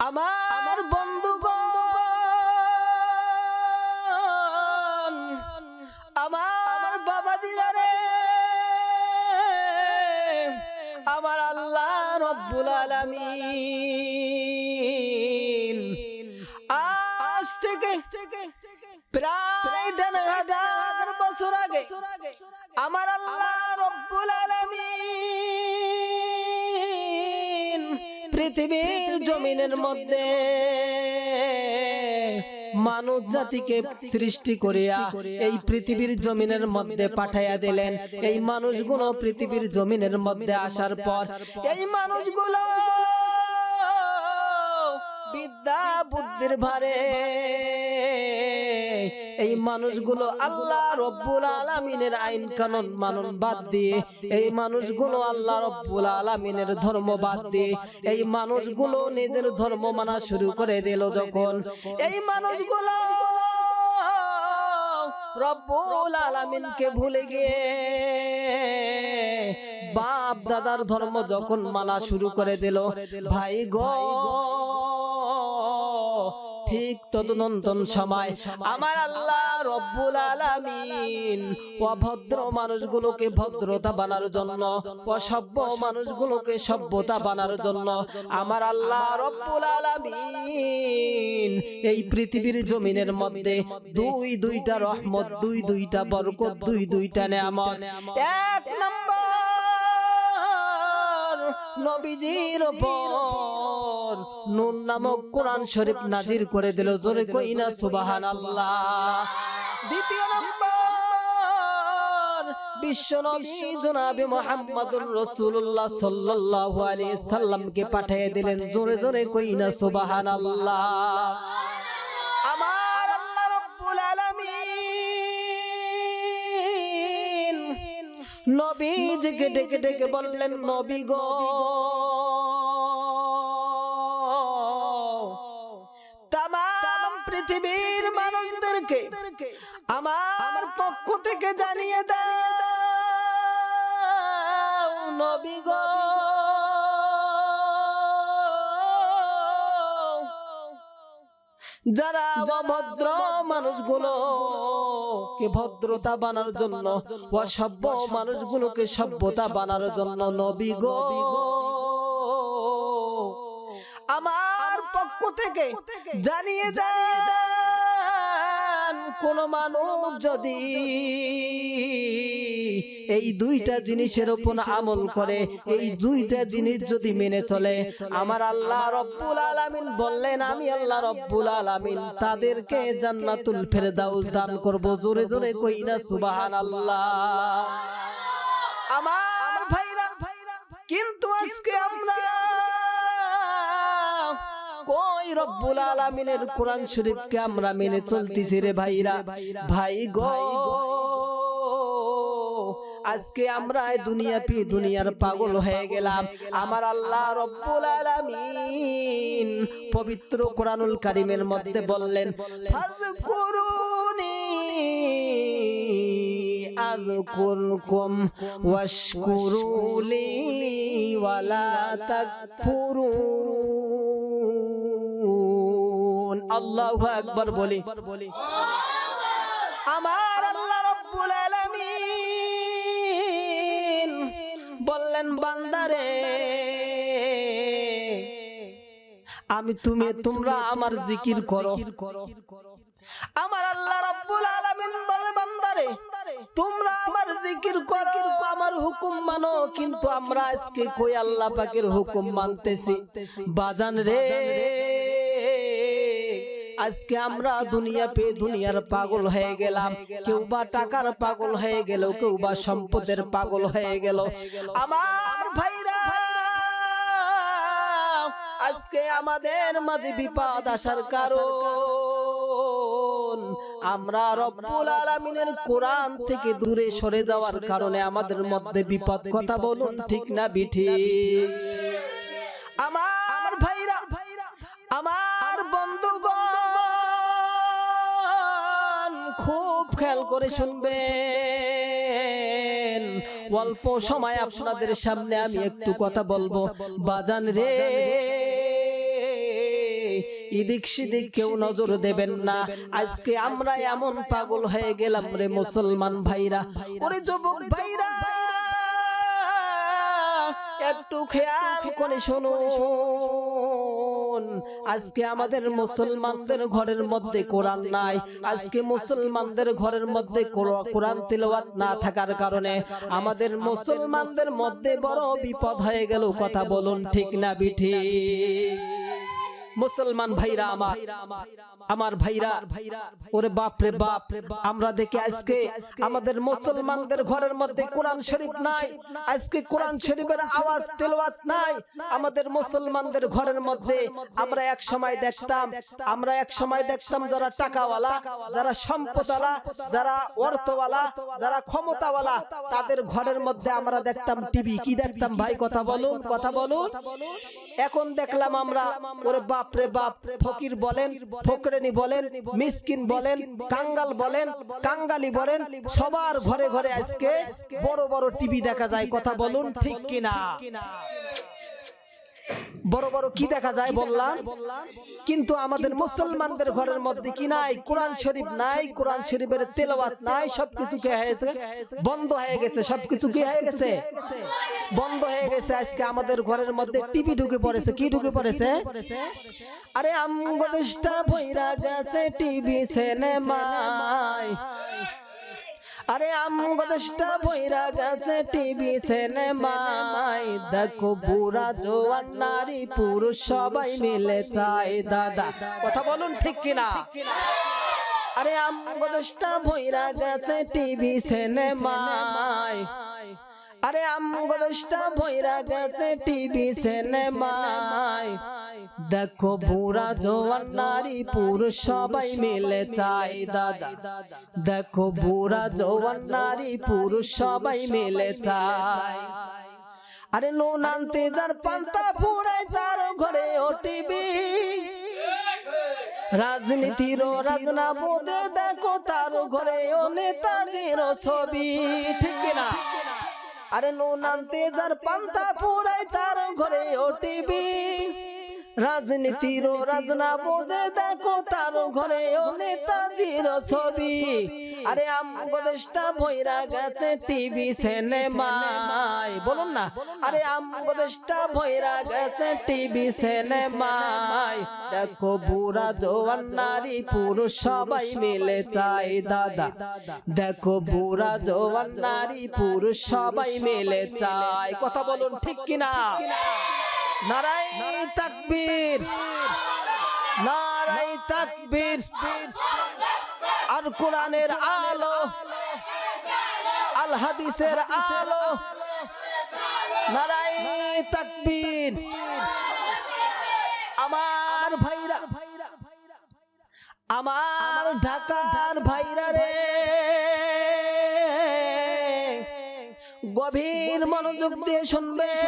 আমার বন্ধুগণ, আমার বাবাজিরা রে, আমার আল্লাহ রব্বুল আলামিন আজ থেকে প্রায় ১,৫০০ বছর আগে আমার আল্লাহ রব্বুল আলামিন পৃথিবীর জমিনের মধ্যে মানব জাতিকে সৃষ্টি করিয়া এই পৃথিবীর জমিনের মধ্যে পাঠাইয়া দিলেন। এই মানুষগুলো পৃথিবীর জমিনের মধ্যে আসার পর এই মানুষগুলো বিদ্যা বুদ্ধির ভারে এই মানুষগুলো আল্লাহ রব্বুল আলামিনের আইন কানুন মানন বাদ দিয়ে, এই মানুষগুলো আল্লাহ রব্বুল আলামিনের ধর্ম বাদ দিয়ে এই মানুষগুলো নিজের ধর্ম মানা শুরু করে দিল। যখন এই মানুষগুলো রব্বুল আলামিনকে ভুলে গিয়ে বাপ দাদার ধর্ম যখন মানা শুরু করে দিল, ভাই গো ঠিক তদনন্তন সময় আমার আল্লাহ রব্বুল আলামিন অভদ্র মানুষগুলোকে ভদ্রতা বানার জন্য, অসভ্য মানুষগুলোকে সভ্যতা বানার জন্য আমার আল্লাহ রব্বুল আলামিন এই পৃথিবীর জমিনের মধ্যে দুইটা রহমত, দুইটা বরকত, দুইটা নেয়ামত। এক নম্বর নবীজির উপর নূর নামক কোরআন শরীফ নাজির করে দিল। জোরে কই না সুবহানাল্লাহ। দ্বিতীয় নম্বর বিশ্ব নবী জনাবে মুহাম্মদুর রাসূলুল্লাহ সাল্লাল্লাহু আলাইহি সাল্লামকে পাঠিয়ে দিলেন। জোরে জোরে কই না সুবহানাল্লাহ। আমার আল্লাহ রব্বুল আলামিন নবীজিকে ডেকে ডেকে বললেন, নবী গো তামাম পৃথিবীর মানুষদেরকে আমার পক্ষ থেকে জানিয়ে দাও নবী গো, যারা অভদ্র মানুষগুলোকে ভদ্রতা বানার জন্য, অসভ্য মানুষগুলোকে সভ্যতা বানার জন্য নবী গো আমার পক্ষ থেকে জানিয়ে দেন, কোন মানুষ যদি এই দুইটা জিনিসের উপর আমল করে, এই দুইটা জিনিস যদি মেনে চলে, আমার আল্লাহ রব্বুল আলামিন বললেন আমি আল্লাহ রব্বুল আলামিন তাদেরকে জান্নাতুল ফেরদাউস দান করব। জোরে জোরে কই না সুবহানাল্লাহ। আমার ভাইরা, কিন্তু আজকে আমরা কই রব্বুল আলামিনের কোরআন শরীফকে আমরা মেনে চলতেছি রে ভাইরা। ভাই গো আজকে আমরা দুনিয়ার পাগল হয়ে গেলাম। আমার আল্লাহ রব্বুল আলামিন পবিত্র কোরআনুল কারীমের মধ্যে বললেন, ফাযকুরুনি আযকুরকুম ওয়াশকুরুলি ওয়ালা তাকফুরুন। আল্লাহু আকবার বলি। আমার আল্লাহ রব্বুল আলামিন বললেন, বান্দারে আমি তোমরা আমার জিকির করো। আমার আল্লাহ রব্বুল আলামিন বলে, বান্দারে তোমরা আমার জিকির করো, আমার হুকুম মানো। কিন্তু আমরা আজকে কই আল্লাহ পাকের হুকুম মানতেছি? বাজান রে, আজকে আমরা দুনিয়ার পাগল হয়ে গেলাম। কেউ বা টাকার পাগল হয়ে গেল, কেউ বা সম্পদের পাগল হয়ে গেল। আমার ভাইরা, আজকে আমাদের মাঝে বিপদ আসার কারণ আমরা রব্বুল আলামিনের কোরআন থেকে দূরে সরে যাওয়ার কারণে আমাদের মধ্যে বিপদ। কথা বলুন ঠিক না বিঠিক? আমার ভাইরা, আমার বন্ধুগণ খুব খেয়াল করে শুনবেন। অল্প সময় আপনাদের সামনে আমি একটু কথা বলবো। বাজান রে, এদিক সেদিক কেউ নজর দেবেন না। আজকে আমরা এমন পাগল হয়ে গেলাম রে মুসলমান ভাইরা, ওরে যুবক ভাইরা, একটু খেয়াল করে শুনুন। আজকে আমাদের মুসলমানদের ঘরের মধ্যে কোরআন নাই। আজকে মুসলমানদের ঘরের মধ্যে কোরআন তিলাওয়াত না থাকার কারণে আমাদের মুসলমানদের মধ্যে বড় বিপদ হয়ে গেল। কথা বলুন ঠিক না বিঠিক? মুসলমান ভাইরা আমার ভাইরা, ওরে বাপ রে বাপ, আমরা দেখি আজকে আমাদের মুসলমানদের ঘরের মধ্যে কোরআন শরীফ নাই। আজকে কোরআন শরীফের আওয়াজ তেলাওয়াত নাই আমাদের মুসলমানদের ঘরের মধ্যে। আমরা এক সময় দেখতাম যারা টাকাওয়ালা, যারা সম্পদওয়ালা, যারা অর্থওয়ালা, যারা ক্ষমতাওয়ালা, তাদের ঘরের মধ্যে আমরা দেখতাম টিভি। কি দেখতাম ভাই? কথা বলুন, কথা বলুন। এখন দেখলাম আমরা, ওরে বাপ রে বাপ, ফকির বলেন, ফকরেনি বলেন, মিসকিন বলেন, কাঙ্গাল বলেন, কাঙ্গালি বলেন, সবার ঘরে ঘরে আজকে বড় বড় টিভি দেখা যায়। কথা বলুন ঠিক কিনা? বড় বড় কি দেখা যায় বললাম, কিন্তু আমাদের মুসলমানদের ঘরের মধ্যে কি নাই? কোরআন শরীফ নাই, কোরআন শরীফের তেলাওয়াত নাই। সবকিছু কি হয়েছে? বন্ধ হয়ে গেছে। সবকিছু কি হয়ে গেছে? বন্ধ হয়ে গেছে। আজকে আমাদের ঘরের মধ্যে টিভি ঢুকে পড়েছে। কি ঢুকে পড়েছে? আরে আমগো দেশটা ভইরা গেছে টিভি সিনেমায়। আরে আমগো দেশটা ভইরা গেছে টিভি সিনেমায়। দেখো বুড়া জওয়ান নারী পুরুষ সবাই মিলে চায় দাদা। কথা বলুন ঠিক কিনা? আরে আমগো দেশটা ভইরা গেছে টিভি সিনেমায়। আরে আমগো দেশটা ভইরা গেছে টিভি সিনেমায়। দেখো বুড়া জওয়ান নারী পুরুষ সবাই মিলে চায় দাদা। দেখো বুড়া জওয়ান নারী পুরুষ সবাই মিলে চায়। আরে নুন আনতে যার পান্তা ফুরায় তার ঘরে ও টিভি। রাজনীতির রাজনা বোঝে দেখো তার ঘরে ও নেতাজির ছবি। ঠিক কিনা? আরে নুন আনতে যার পান্তা ফুরায় তার ঘরে ও টিভি। রাজনীতির রাজনা বোঝে দেখো তার ঘরে ও নেতাজির ছবি। আরে আমগো দেশটা ভইরা গেছে টিভি সিনেমায়। বলুন না, আরে আমগো দেশটা ভইরা গেছে টিভি সিনেমায়। দেখো বুড়া জওয়ান নারী পুরুষ সবাই মিলে চায় দাদা। দেখো বুড়া জওয়ান নারী পুরুষ সবাই মিলে চায়। কথা বলুন ঠিক কিনা? নারায়ে তাকবীর, নারায়ে তাকবীর। আর কোরআনের আলো, আল হাদিসের আলো, নারায়ে তাকবীর। আমার ভাইরা, আমার ঢাকার ভাইরা রে, গভীর মনোযোগ দিয়ে শুনবেন।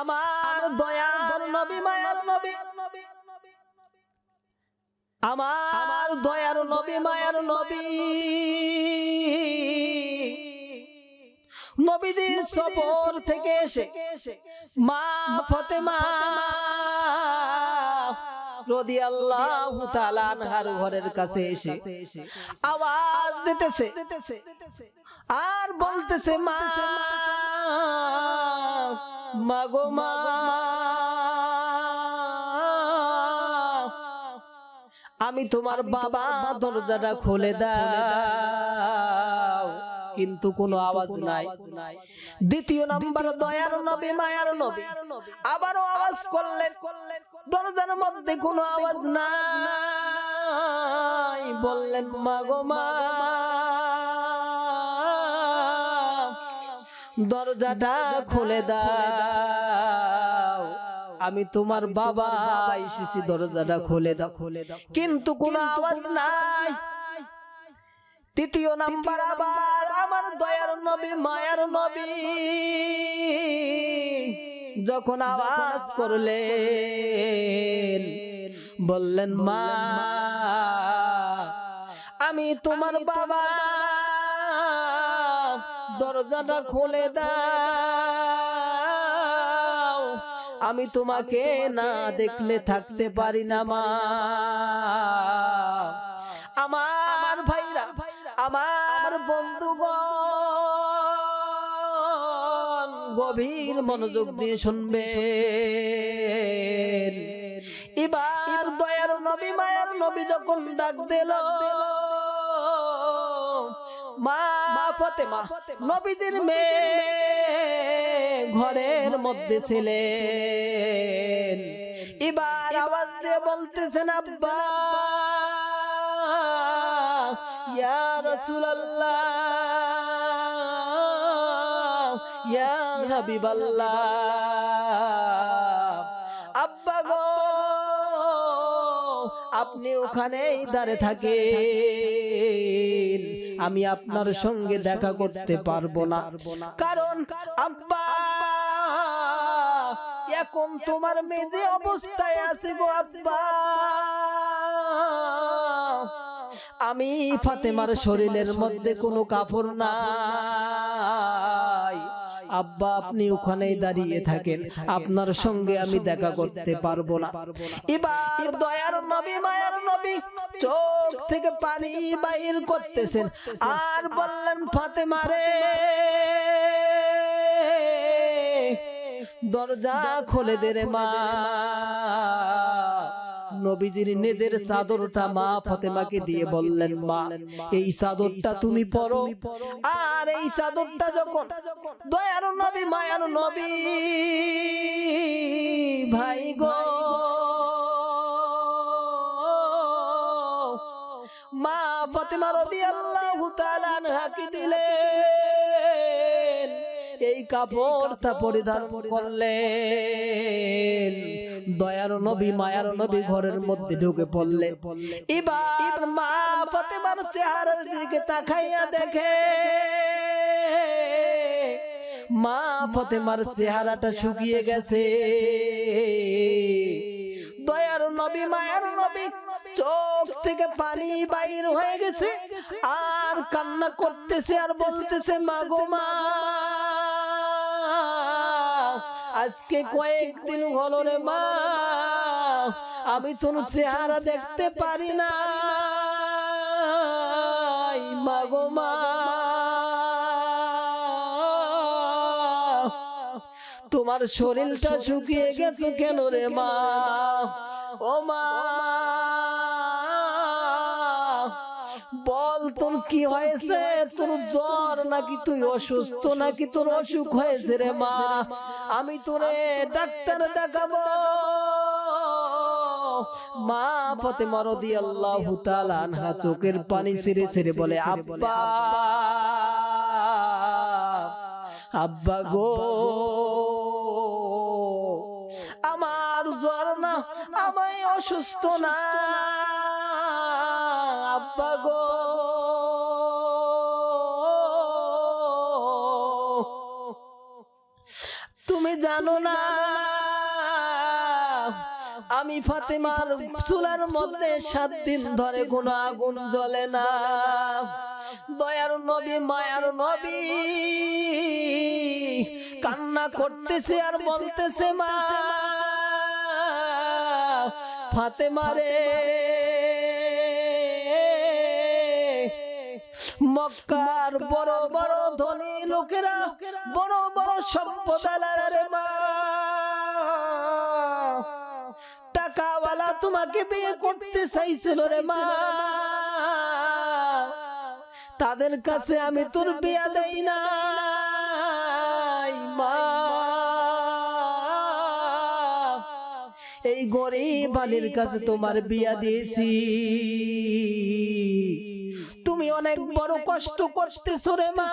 আমার দয়ার নবী, মায়ার নবী, আমার দয়ার নবী, মায়ার নবী, নবীজির সফর থেকে এসে মা ফাতেমা রাদিয়াল্লাহু তাআলা আনহার ঘরের কাছে এসে আওয়াজ দিতেছে আর বলতেছে, মা মাগো মা, আমি তোমার বাবা, দরজাটা খুলে দাও। কিন্তু কোনো আওয়াজ নাই। দ্বিতীয় নাম্বার দয়ার নবী, মায়ার নবী আবারও আওয়াজ করলেন, দরজার মধ্যে কোনো আওয়াজ নাই। বললেন, মাগো মা, দরজাটা খুলে দাও, আমি তোমার বাবা এসেছি, দরজাটা খুলে দাও। কিন্তু কোনো আওয়াজ নাই। তৃতীয় নাম্বার আবার আমার দয়ার নবী, মায়ার নবী যখন আওয়াজ করলেন, বললেন, মা, আমি তোমার বাবা, দরজাটা খুলে দাও, আমি তোমাকে না দেখলে থাকতে পারি না মা। আমার ভাইরা, আমার বন্ধুগণ, গভীর মনোযোগ দিয়ে শুনবেন। এবার দয়ার নবী, মায়ার নবী যখন ডাক দিল, মা ফাতেমা নবীজির মেয়ে ঘরের মধ্যে ছিলেন। এবার আওয়াজ দিয়ে বলতেছেন, আব্বা ইয়া রাসূলুল্লাহ, ইয়া হাবিবাল্লাহ। আব্বা গো, আপনি ওখানেই দাঁড়িয়ে থাকেন, আমি আপনার সঙ্গে দেখা করতে পারবো না। কারণ আব্বা, এখন তোমার মেয়ে যে অবস্থায় আছে গো আব্বা, আমি ফাতেমার শরীরের মধ্যে কোনো কাপড় নাই। আব্বা আপনি ওখানেই দাঁড়িয়ে থাকেন, আপনার সঙ্গে আমি দেখা করতে পারবো না। এবার দয়ার নবী, মায়ার নবী চোখ থেকে পানি বাইর করতেছেন আর বললেন, ফাতেমা রে, দরজা খুলে দে রে মা। নবীজির নিজের চাদরটা মা ফাতেমাকে দিয়ে বললেন, মা এই চাদরটা তুমি পরো। আর এই চাদরটা যখন দয়ার নবী, মায়ার নবী ভাই গো, মা ফাতেমা রাদিয়াল্লাহু তাআলা আনহাকে দিলেন, এই কাপড়টা পরিধান করলেন। দয়ার নবী, মায়ার নবী ঘরের মধ্যে ঢুকে পড়লেন। এবার মা ফাতেমার চেহারার দিকে তাকাইয়া দেখে, মা ফাতেমার চেহারাটা শুকিয়ে গেছে। দয়ার নবী, মায়ার নবী চোখ থেকে পানি বাইর হয়ে গেছে আর কান্না করতেছে আর বলতেছে, মা গো মা, আজকে কয়েকদিন হলো রে মা, আমি তোর চেহারা দেখতে পারি না মা গো মা। তোমার শরীরটা শুকিয়ে গেছে কেন রে মা? ও মা বল, তোর কি হয়েছে? তোর জ্বর নাকি তুই অসুস্থ, নাকি তোর অসুখ হয়েছে রে মা? আমি তোরে ডাক্তার দেখাবো। মা ফাতেমা রাদিয়াল্লাহু তাআলা আনহা চোখের পানি ছেড়ে ছেড়ে বলে, আব্বা, আব্বা গো, আমার জ্বর না, আমি অসুস্থ না আব্বা গো। তুমি জানো না আমি ফাতেমার চুলার মধ্যে 7 দিন ধরে কোনো আগুন জ্বলে না। দয়ার নবী, মায়ার নবী কান্না করতেছে আর বলতেছে, মা ফাতেমা রে, মক্কার বড় বড় ধনী লোকেরা, বড় বড় সম্পদালারা রে মা, টাকাওয়ালা তোমাকে বিয়ে করতে চাইছিল রে মা, তাদের কাছে আমি তোর বিয়া দেই নাই মা। এই গরিব বালির কাছে তোমার বিয়া দিয়েছি, তুমি অনেক বড় কষ্ট করতেছো রে মা।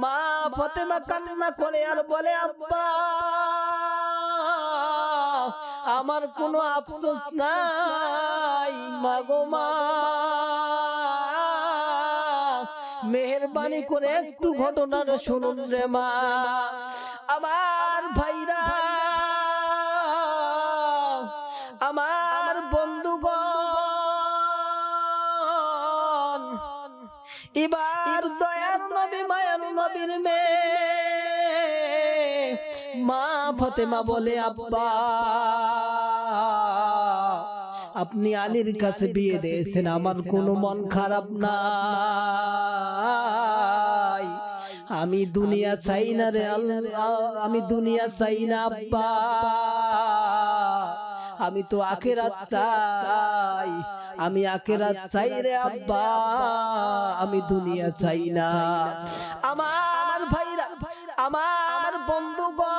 মা ফাতেমা কান্না করে আর বলে, আব্বা আমার কোনো আফসোস নাই মা গো মা, মেহেরবানি করে একটু ঘটনাটা শুনুন রে মা। আমার ভাইরা, আমার বন্ধুগণ, এবার দয়ার নবী, মায়ার নবীর মেয়ে মা ফাতেমা বলে, আব্বা আপনি আলীর কাছে বিয়ে দিয়েছেন, আমার কোনো মন খারাপ নাই, আমি দুনিয়া চাই না রে আল্লাহ, আমি দুনিয়া চাই না আব্বা, আমি তো আখিরাত চাই, আমি আখিরাত চাই রে আব্বা, আমি দুনিয়া চাই না। আমার ভাইরা, আমার বন্ধুগণ,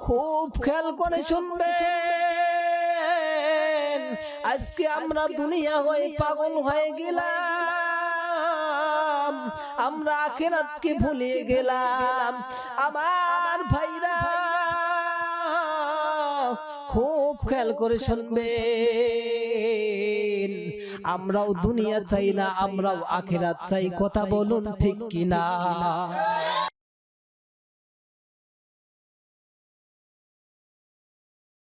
খুব খেয়াল করে শুনবেন, আজকে আমরা দুনিয়া হয়ে পাগল হয়ে গেলাম, আমরা আখিরাতকে ভুলে গেলাম। আমার ভাইরা খুব খেয়াল করে শুনবেন, আমরাও দুনিয়া চাই না, আমরাও আখিরাত চাই, কথা বলুন ঠিক কিনা?